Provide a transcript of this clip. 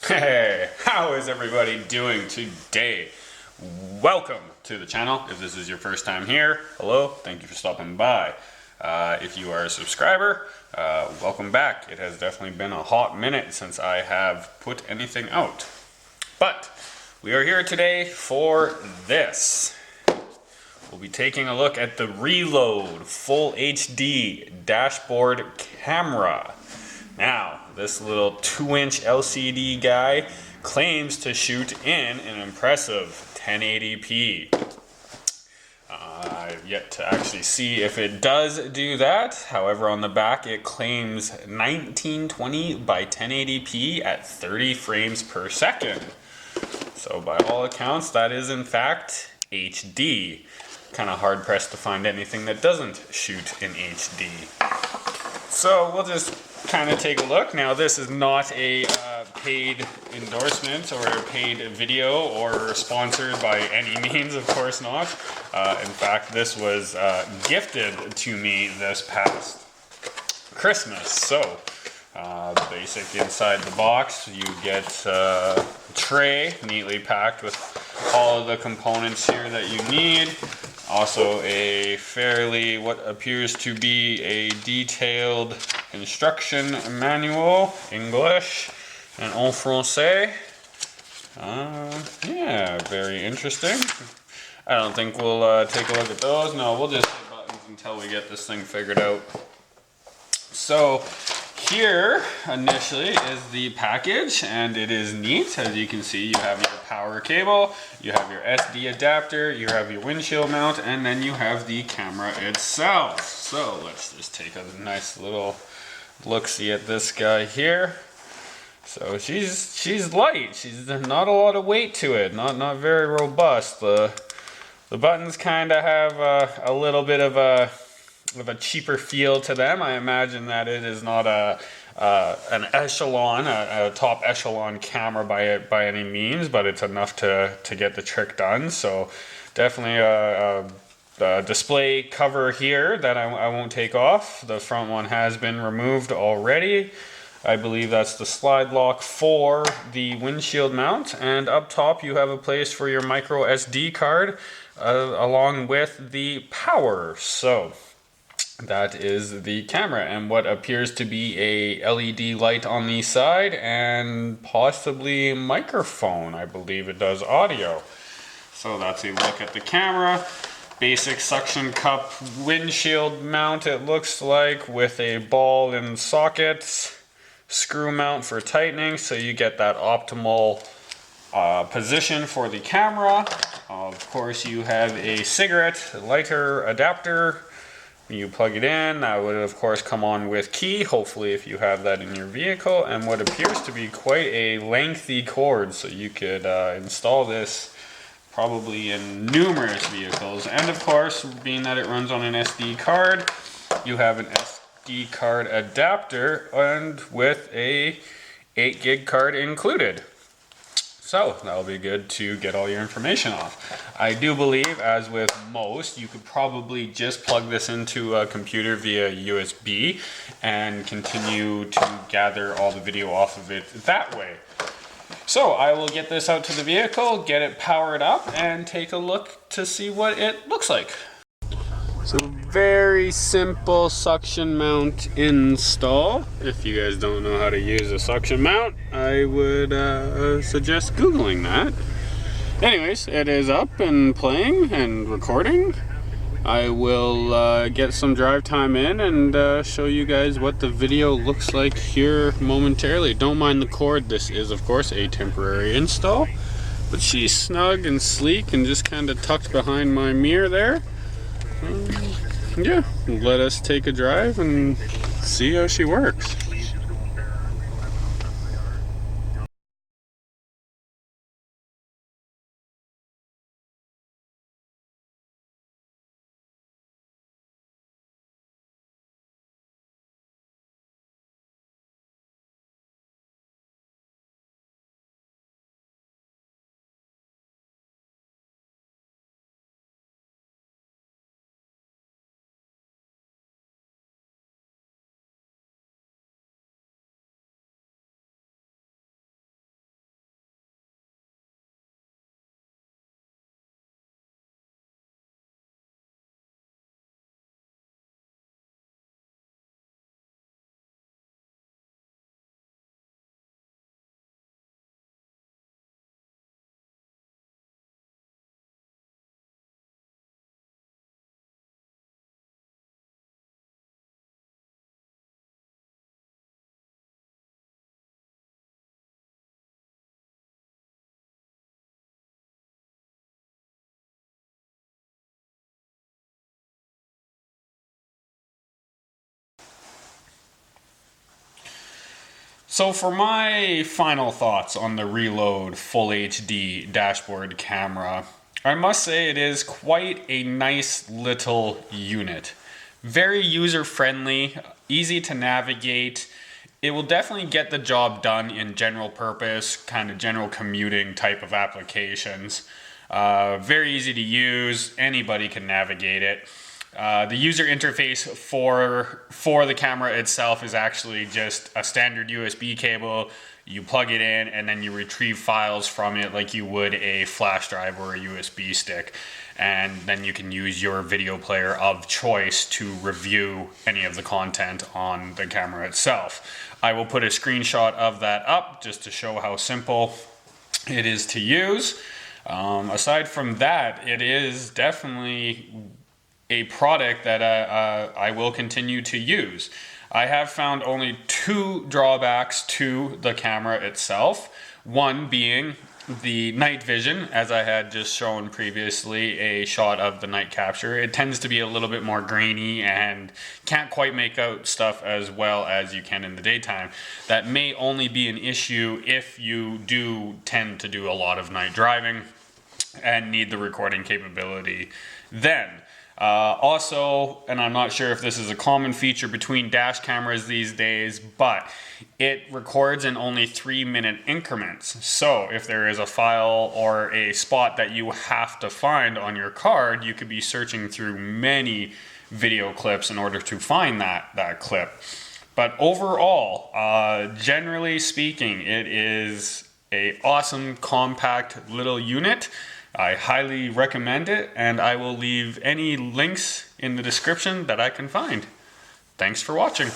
Hey, how is everybody doing today? Welcome to the channel. If this is your first time here, hello, thank you for stopping by. If you are a subscriber, welcome back. It has definitely been a hot minute since I have put anything out. But we are here today for this. We'll be taking a look at the Reload Full HD dashboard camera. Now, this little 2-inch LCD guy claims to shoot in an impressive 1080p. I've yet to actually see if it does do that. However, on the back it claims 1920 by 1080p at 30 frames per second. So by all accounts, that is in fact HD. Kind of hard pressed to find anything that doesn't shoot in HD. So we'll just kind of take a look. Now, this is not a paid endorsement or a paid video or sponsored by any means, of course not. In fact, this was gifted to me this past Christmas. So, basic inside the box, you get a tray neatly packed with all of the components here that you need. Also a fairly, what appears to be a detailed instruction manual, English and en français. Yeah, very interesting. I don't think we'll take a look at those. No, we'll just hit buttons until we get this thing figured out. So here initially is the package, and it is neat. As you can see, you have your power cable, you have your SD adapter, you have your windshield mount, and then you have the camera itself. So let's just take a nice little look-see at this guy here. So she's light. She's not a lot of weight to it. Not very robust. The buttons kind of have a little bit of a cheaper feel to them. I imagine that it is not an echelon, a top echelon camera by any means, but it's enough to get the trick done. So definitely a display cover here that I won't take off. The front one has been removed already. I believe that's the slide lock for the windshield mount, and up top you have a place for your micro SD card along with the power. So that is the camera and what appears to be a LED light on the side and possibly microphone. I believe it does audio. So that's a look at the camera. Basic suction cup windshield mount, it looks like, with a ball and sockets. Screw mount for tightening, so you get that optimal position for the camera. Of course, you have a cigarette lighter adapter. You plug it in. That would of course come on with key, hopefully, if you have that in your vehicle, and what appears to be quite a lengthy cord, so you could install this probably in numerous vehicles. And of course, being that it runs on an SD card, you have an SD card adapter and with a 8 gig card included. So that'll be good to get all your information off. I do believe, as with most, you could probably just plug this into a computer via USB and continue to gather all the video off of it that way. So I will get this out to the vehicle, get it powered up, and take a look to see what it looks like. So very simple suction mount install. If you guys don't know how to use a suction mount, I would suggest Googling that. Anyways, it is up and playing and recording. I will get some drive time in and show you guys what the video looks like here momentarily. Don't mind the cord. This is of course a temporary install, but she's snug and sleek and just kind of tucked behind my mirror there. Yeah, let us take a drive and see how she works. So for my final thoughts on the Reload Full HD dashboard camera, I must say it is quite a nice little unit. Very user-friendly, easy to navigate. It will definitely get the job done in general purpose, kind of general commuting type of applications. Very easy to use, anybody can navigate it. The user interface for the camera itself is actually just a standard USB cable. You plug it in and then you retrieve files from it like you would a flash drive or a USB stick. And then you can use your video player of choice to review any of the content on the camera itself. I will put a screenshot of that up just to show how simple it is to use. Aside from that, it is definitely a product that I will continue to use. I have found only 2 drawbacks to the camera itself. One being the night vision, as I had just shown previously, a shot of the night capture. It tends to be a little bit more grainy and can't quite make out stuff as well as you can in the daytime. That may only be an issue if you do tend to do a lot of night driving and need the recording capability then. Also, and I'm not sure if this is a common feature between dash cameras these days, but it records in only 3-minute increments. So if there is a file or a spot that you have to find on your card, you could be searching through many video clips in order to find that clip. But overall, generally speaking, it is an awesome, compact little unit. I highly recommend it, and I will leave any links in the description that I can find. Thanks for watching.